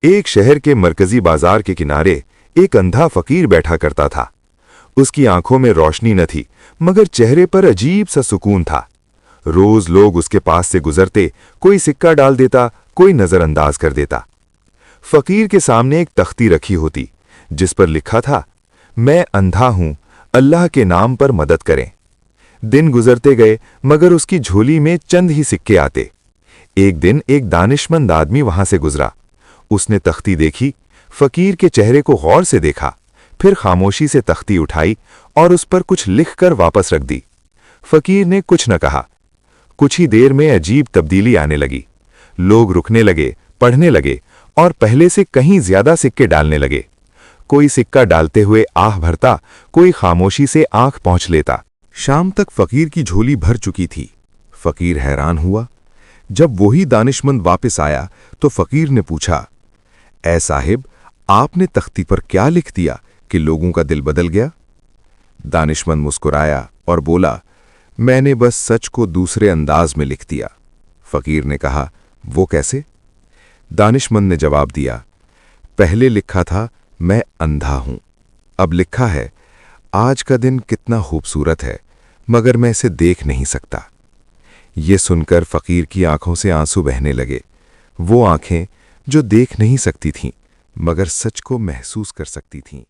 एक शहर के मरकजी बाजार के किनारे एक अंधा फकीर बैठा करता था। उसकी आंखों में रोशनी न थी, मगर चेहरे पर अजीब सा सुकून था। रोज लोग उसके पास से गुजरते, कोई सिक्का डाल देता, कोई नजरअंदाज कर देता। फकीर के सामने एक तख्ती रखी होती, जिस पर लिखा था, मैं अंधा हूं, अल्लाह के नाम पर मदद करें। दिन गुजरते गए, मगर उसकी झोली में चंद ही सिक्के आते। एक दिन एक दानिशमंद आदमी वहां से गुजरा। उसने तख्ती देखी, फकीर के चेहरे को गौर से देखा, फिर खामोशी से तख्ती उठाई और उस पर कुछ लिखकर वापस रख दी। फकीर ने कुछ न कहा। कुछ ही देर में अजीब तब्दीली आने लगी। लोग रुकने लगे, पढ़ने लगे और पहले से कहीं ज्यादा सिक्के डालने लगे। कोई सिक्का डालते हुए आह भरता, कोई खामोशी से आंख पहुंच लेता। शाम तक फकीर की झोली भर चुकी थी। फकीर हैरान हुआ। जब वही दानिशमंद वापस आया तो फकीर ने पूछा, ऐ साहिब, आपने तख्ती पर क्या लिख दिया कि लोगों का दिल बदल गया? दानिशमंद मुस्कुराया और बोला, मैंने बस सच को दूसरे अंदाज में लिख दिया। फकीर ने कहा, वो कैसे? दानिशमंद ने जवाब दिया, पहले लिखा था मैं अंधा हूं, अब लिखा है आज का दिन कितना खूबसूरत है, मगर मैं इसे देख नहीं सकता। ये सुनकर फकीर की आंखों से आंसू बहने लगे। वो आंखें जो देख नहीं सकती थीं, मगर सच को महसूस कर सकती थीं।